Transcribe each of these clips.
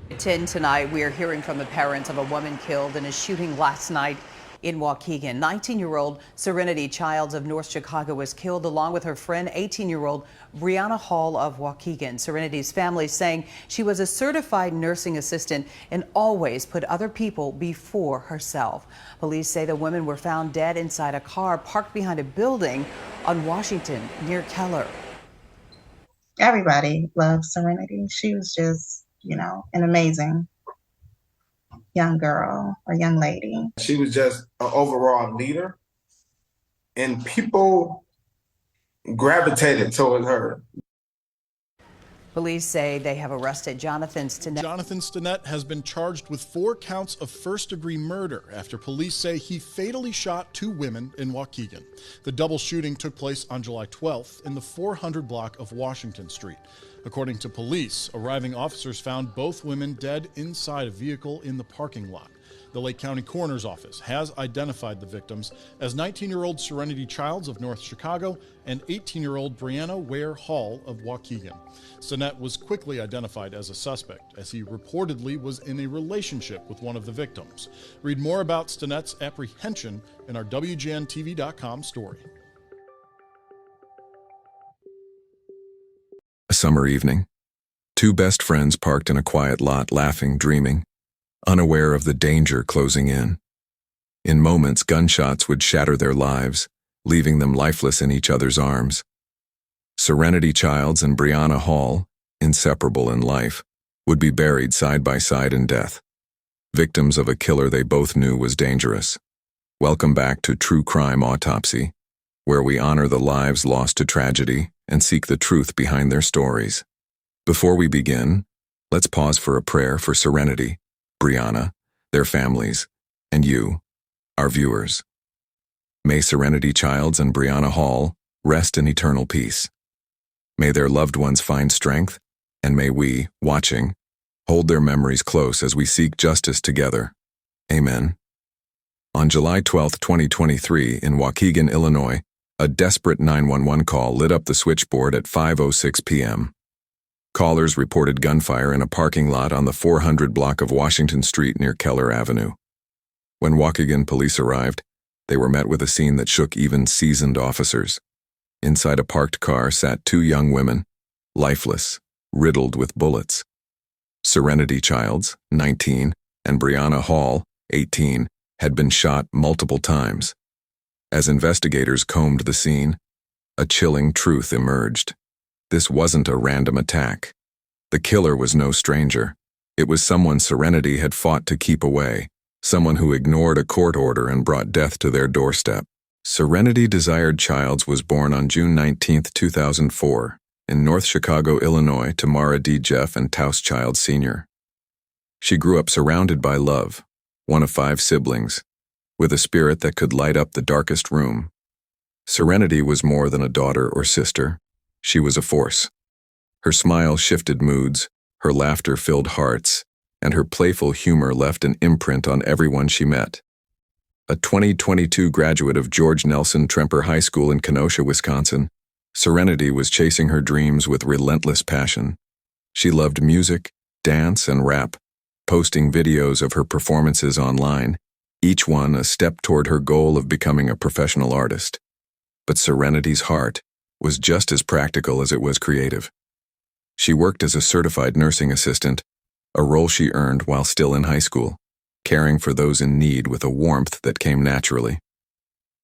At 10 tonight, we are hearing from the parents of a woman killed in a shooting last night in Waukegan. 19-year-old Serenity Childs of North Chicago was killed along with her friend, 18-year-old Briana Hall of Waukegan. Serenity's family saying she was a certified nursing assistant and always put other people before herself. Police say the women were found dead inside a car parked behind a building on Washington near Keller. Everybody loves Serenity. She was just, an amazing young girl or young lady. She was just an overall leader, and people gravitated towards her. Police say they have arrested Jonathan Stinette. Jonathan Stinette has been charged with 4 counts of first-degree murder after police say he fatally shot 2 women in Waukegan. The double shooting took place on July 12th in the 400 block of Washington Street. According to police, arriving officers found both women dead inside a vehicle in the parking lot. The Lake County Coroner's Office has identified the victims as 19-year-old Serenity Childs of North Chicago and 18-year-old Briana Hall of Waukegan. Stinette was quickly identified as a suspect, as he reportedly was in a relationship with one of the victims. Read more about Stinette's apprehension in our WGNTV.com story. A summer evening. 2 best friends parked in a quiet lot, laughing, dreaming, unaware of the danger closing in. In moments, gunshots would shatter their lives, leaving them lifeless in each other's arms. Serenity Childs and Briana Hall, inseparable in life, would be buried side by side in death, victims of a killer they both knew was dangerous. Welcome back to True Crime Autopsy, where we honor the lives lost to tragedy and seek the truth behind their stories. Before we begin, let's pause for a prayer for Serenity, Briana, their families, and you, our viewers. May Serenity Childs and Briana Hall rest in eternal peace. May their loved ones find strength, and may we, watching, hold their memories close as we seek justice together. Amen. On July 12, 2023, in Waukegan, Illinois, a desperate 911 call lit up the switchboard at 5:06 p.m. Callers reported gunfire in a parking lot on the 400 block of Washington Street near Keller Avenue. When Waukegan police arrived, they were met with a scene that shook even seasoned officers. Inside a parked car sat 2 young women, lifeless, riddled with bullets. Serenity Childs, 19, and Briana Hall, 18, had been shot multiple times. As investigators combed the scene, a chilling truth emerged. This wasn't a random attack. The killer was no stranger. It was someone Serenity had fought to keep away, someone who ignored a court order and brought death to their doorstep. Serenity Desired Childs was born on June 19, 2004, in North Chicago, Illinois, to Mara D. Jeff and Taus Childs Sr. She grew up surrounded by love, one of 5 siblings, with a spirit that could light up the darkest room. Serenity was more than a daughter or sister. She was a force. Her smile shifted moods, her laughter filled hearts, and her playful humor left an imprint on everyone she met. A 2022 graduate of George Nelson Tremper High School in Kenosha, Wisconsin, Serenity was chasing her dreams with relentless passion. She loved music, dance, and rap, posting videos of her performances online, each one a step toward her goal of becoming a professional artist. But Serenity's heart was just as practical as it was creative. She worked as a certified nursing assistant, a role she earned while still in high school, caring for those in need with a warmth that came naturally.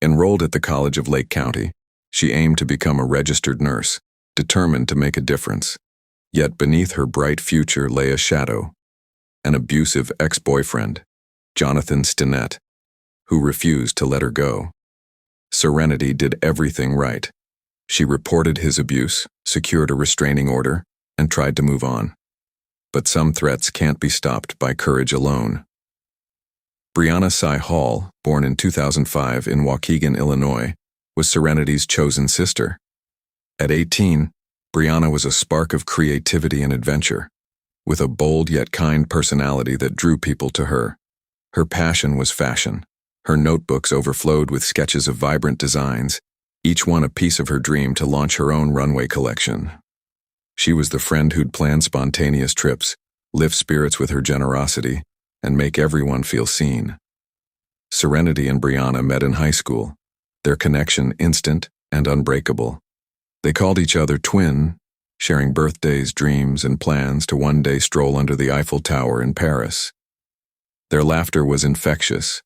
Enrolled at the College of Lake County, she aimed to become a registered nurse, determined to make a difference. Yet beneath her bright future lay a shadow, an abusive ex-boyfriend, Jonathan Stinette, who refused to let her go. Serenity did everything right. She reported his abuse, secured a restraining order, and tried to move on. But some threats can't be stopped by courage alone. Briana Cy Hall, born in 2005 in Waukegan, Illinois, was Serenity's chosen sister. At 18, Briana was a spark of creativity and adventure, with a bold yet kind personality that drew people to her. Her passion was fashion. Her notebooks overflowed with sketches of vibrant designs, each one a piece of her dream to launch her own runway collection. She was the friend who'd plan spontaneous trips, lift spirits with her generosity, and make everyone feel seen. Serenity and Briana met in high school, their connection instant and unbreakable. They called each other twin, sharing birthdays, dreams, and plans to one day stroll under the Eiffel Tower in Paris. Their laughter was infectious,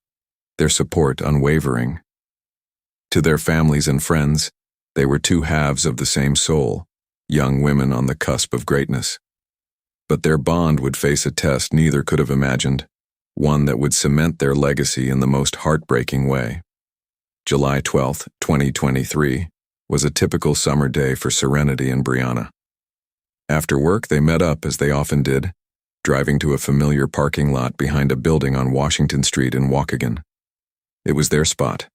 their support unwavering. To their families and friends, they were two halves of the same soul, young women on the cusp of greatness. But their bond would face a test neither could have imagined, one that would cement their legacy in the most heartbreaking way. July 12, 2023, was a typical summer day for Serenity and Briana. After work, they met up as they often did, driving to a familiar parking lot behind a building on Washington Street in Waukegan. It was their spot,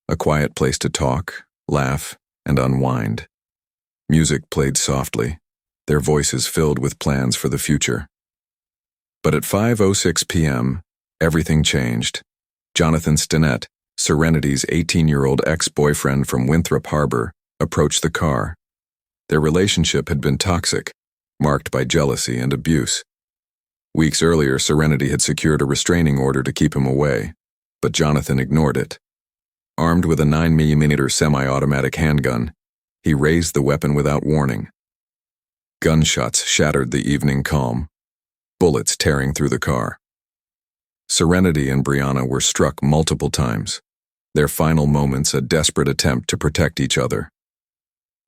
a quiet place to talk, laugh, and unwind. Music played softly, their voices filled with plans for the future. But at 5:06 p.m., everything changed. Jonathan Stinette, Serenity's 18-year-old ex-boyfriend from Winthrop Harbor, approached the car. Their relationship had been toxic, marked by jealousy and abuse. Weeks earlier, Serenity had secured a restraining order to keep him away, but Jonathan ignored it. Armed with a 9mm semi-automatic handgun, he raised the weapon without warning. Gunshots shattered the evening calm, bullets tearing through the car. Serenity and Briana were struck multiple times, their final moments a desperate attempt to protect each other.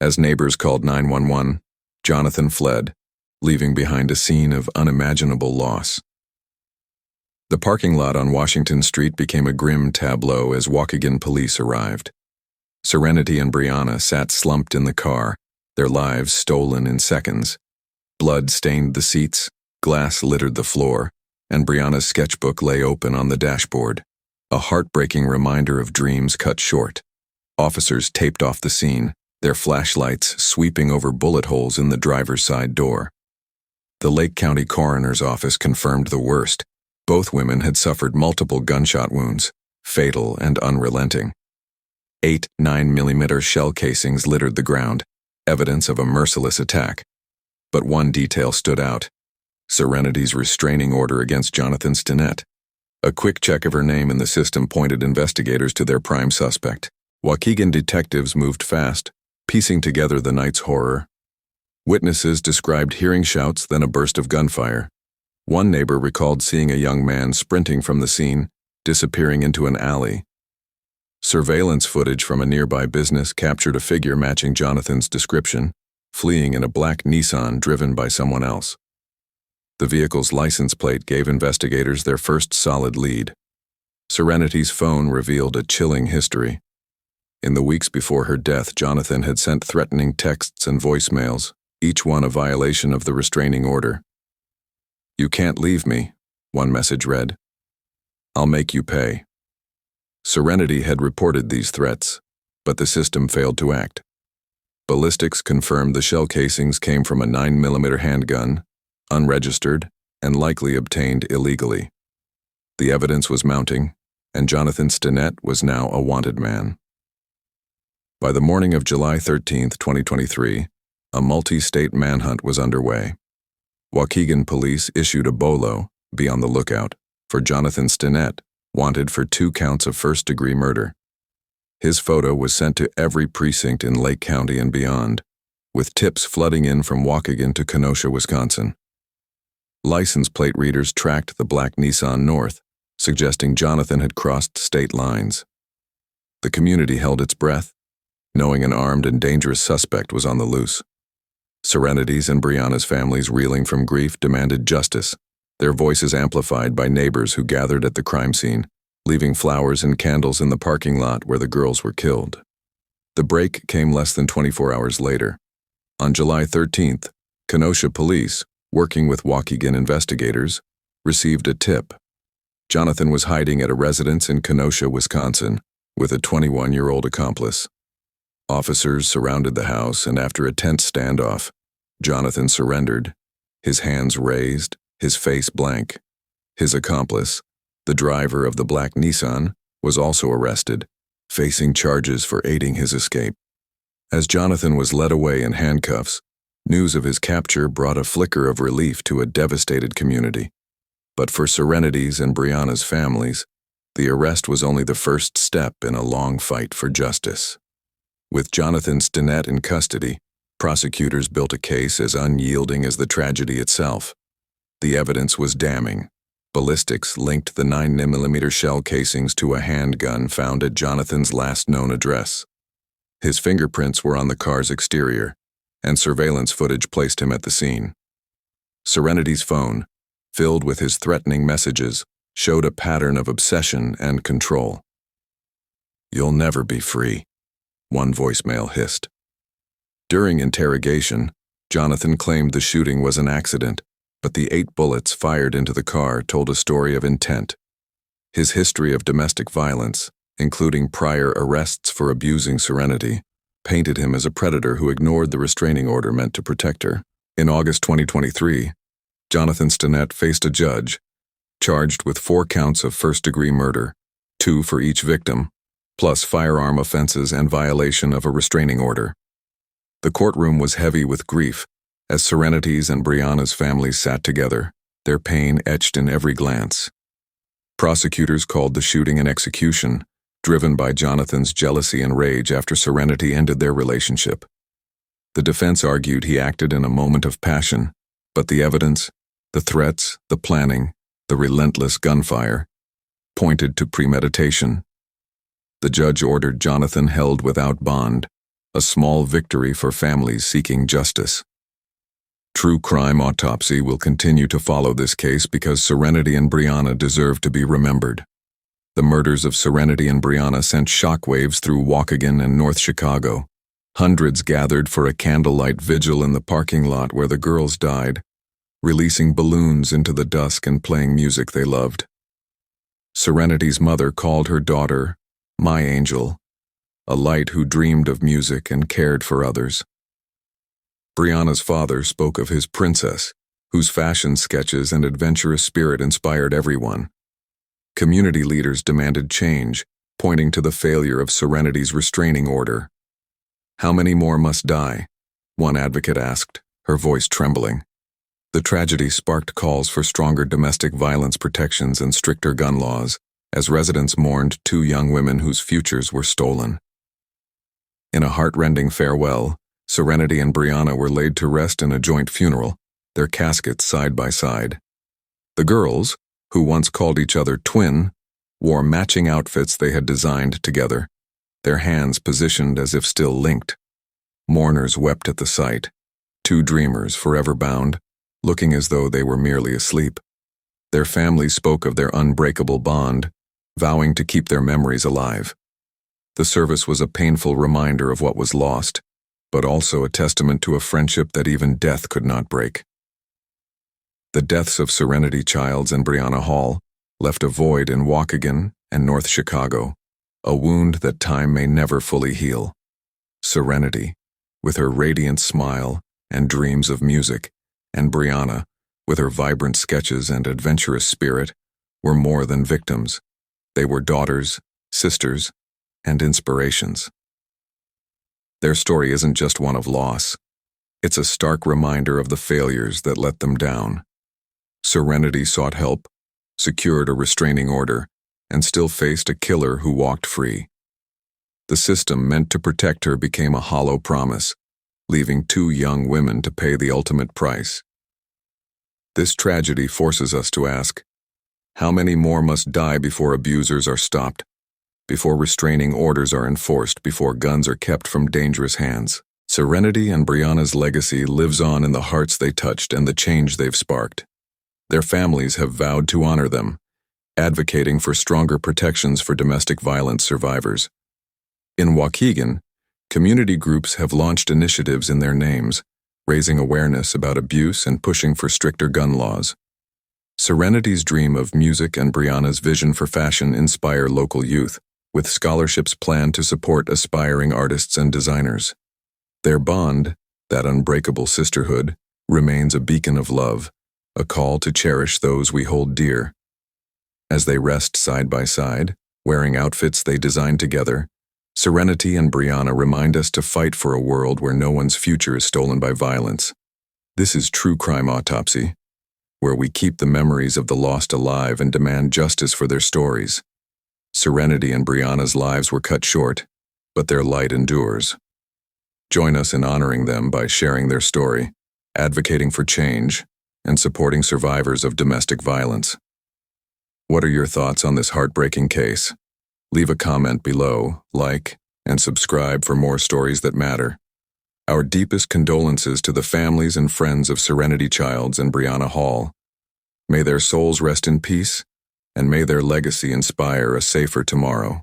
As neighbors called 911, Jonathan fled, leaving behind a scene of unimaginable loss. The parking lot on Washington Street became a grim tableau as Waukegan police arrived. Serenity and Briana sat slumped in the car, their lives stolen in seconds. Blood stained the seats, glass littered the floor, and Briana's sketchbook lay open on the dashboard, a heartbreaking reminder of dreams cut short. Officers taped off the scene, their flashlights sweeping over bullet holes in the driver's side door. The Lake County Coroner's Office confirmed the worst. Both women had suffered multiple gunshot wounds, fatal and unrelenting. 8 9mm shell casings littered the ground, evidence of a merciless attack. But one detail stood out: Serenity's restraining order against Jonathan Stinette. A quick check of her name in the system pointed investigators to their prime suspect. Waukegan detectives moved fast, piecing together the night's horror. Witnesses described hearing shouts, then a burst of gunfire. One neighbor recalled seeing a young man sprinting from the scene, disappearing into an alley. Surveillance footage from a nearby business captured a figure matching Jonathan's description, fleeing in a black Nissan driven by someone else. The vehicle's license plate gave investigators their first solid lead. Serenity's phone revealed a chilling history. In the weeks before her death, Jonathan had sent threatening texts and voicemails, each one a violation of the restraining order. "You can't leave me," one message read. "I'll make you pay." Serenity had reported these threats, but the system failed to act. Ballistics confirmed the shell casings came from a 9mm handgun, unregistered, and likely obtained illegally. The evidence was mounting, and Jonathan Stinette was now a wanted man. By the morning of July 13, 2023, a multi-state manhunt was underway. Waukegan police issued a BOLO, be on the lookout, for Jonathan Stinette, wanted for 2 counts of first-degree murder. His photo was sent to every precinct in Lake County and beyond, with tips flooding in from Waukegan to Kenosha, Wisconsin. License plate readers tracked the black Nissan north, suggesting Jonathan had crossed state lines. The community held its breath, knowing an armed and dangerous suspect was on the loose. Serenity's and Briana's families, reeling from grief, demanded justice, their voices amplified by neighbors who gathered at the crime scene, leaving flowers and candles in the parking lot where the girls were killed. The break came less than 24 hours later. On July 13th, Kenosha police, working with Waukegan investigators, received a tip. Jonathan was hiding at a residence in Kenosha, Wisconsin, with a 21-year-old accomplice. Officers surrounded the house, and after a tense standoff, Jonathan surrendered, his hands raised, his face blank. His accomplice, the driver of the black Nissan, was also arrested, facing charges for aiding his escape. As Jonathan was led away in handcuffs, News of his capture brought a flicker of relief to a devastated community. But for Serenity's and Briana's families, the arrest was only the first step in a long fight for justice. With Jonathan Stinette in custody, prosecutors built a case as unyielding as the tragedy itself. The evidence was damning. Ballistics linked the 9mm shell casings to a handgun found at Jonathan's last known address. His fingerprints were on the car's exterior, and surveillance footage placed him at the scene. Serenity's phone, filled with his threatening messages, showed a pattern of obsession and control. "You'll never be free," one voicemail hissed. During interrogation, Jonathan claimed the shooting was an accident, but the 8 bullets fired into the car told a story of intent. His history of domestic violence, including prior arrests for abusing Serenity, painted him as a predator who ignored the restraining order meant to protect her. In August 2023, Jonathan Stinette faced a judge, charged with 4 counts of first-degree murder, 2 for each victim, plus firearm offenses and violation of a restraining order. The courtroom was heavy with grief as Serenity's and Briana's families sat together, their pain etched in every glance. Prosecutors called the shooting an execution, driven by Jonathan's jealousy and rage after Serenity ended their relationship. The defense argued he acted in a moment of passion, but the evidence, the threats, the planning, the relentless gunfire, pointed to premeditation. The judge ordered Jonathan held without bond, a small victory for families seeking justice. True crime autopsy will continue to follow this case because Serenity and Briana deserve to be remembered. The murders of Serenity and Briana sent shockwaves through Waukegan and North Chicago. Hundreds gathered for a candlelight vigil in the parking lot where the girls died, releasing balloons into the dusk and playing music they loved. Serenity's mother called her daughter, "My angel," a light who dreamed of music and cared for others. Briana's father spoke of his princess, whose fashion sketches and adventurous spirit inspired everyone. Community leaders demanded change, pointing to the failure of Serenity's restraining order. "How many more must die?" one advocate asked, her voice trembling. The tragedy sparked calls for stronger domestic violence protections and stricter gun laws, as residents mourned 2 young women whose futures were stolen. In a heart-rending farewell, Serenity and Briana were laid to rest in a joint funeral, their caskets side by side. The girls, who once called each other twin, wore matching outfits they had designed together, their hands positioned as if still linked. Mourners wept at the sight, 2 dreamers forever bound, looking as though they were merely asleep. Their families spoke of their unbreakable bond, vowing to keep their memories alive. The service was a painful reminder of what was lost, but also a testament to a friendship that even death could not break. The deaths of Serenity Childs and Briana Hall left a void in Waukegan and North Chicago, a wound that time may never fully heal. Serenity, with her radiant smile and dreams of music, and Briana, with her vibrant sketches and adventurous spirit, were more than victims. They were daughters, sisters, and inspirations. Their story isn't just one of loss. It's a stark reminder of the failures that let them down. Serenity sought help, secured a restraining order, and still faced a killer who walked free. The system meant to protect her became a hollow promise, leaving 2 young women to pay the ultimate price. This tragedy forces us to ask, how many more must die before abusers are stopped, before restraining orders are enforced, before guns are kept from dangerous hands? Serenity and Briana's legacy lives on in the hearts they touched and the change they've sparked. Their families have vowed to honor them, advocating for stronger protections for domestic violence survivors. In Waukegan, community groups have launched initiatives in their names, raising awareness about abuse and pushing for stricter gun laws. Serenity's dream of music and Briana's vision for fashion inspire local youth, with scholarships planned to support aspiring artists and designers. Their bond, that unbreakable sisterhood, remains a beacon of love, a call to cherish those we hold dear. As they rest side by side, wearing outfits they designed together, Serenity and Briana remind us to fight for a world where no one's future is stolen by violence. This is True Crime Autopsy, where we keep the memories of the lost alive and demand justice for their stories. Serenity and Briana's lives were cut short, but their light endures. Join us in honoring them by sharing their story, advocating for change, and supporting survivors of domestic violence. What are your thoughts on this heartbreaking case? Leave a comment below, like, and subscribe for more stories that matter. Our deepest condolences to the families and friends of Serenity Childs and Briana Hall. May their souls rest in peace, and may their legacy inspire a safer tomorrow.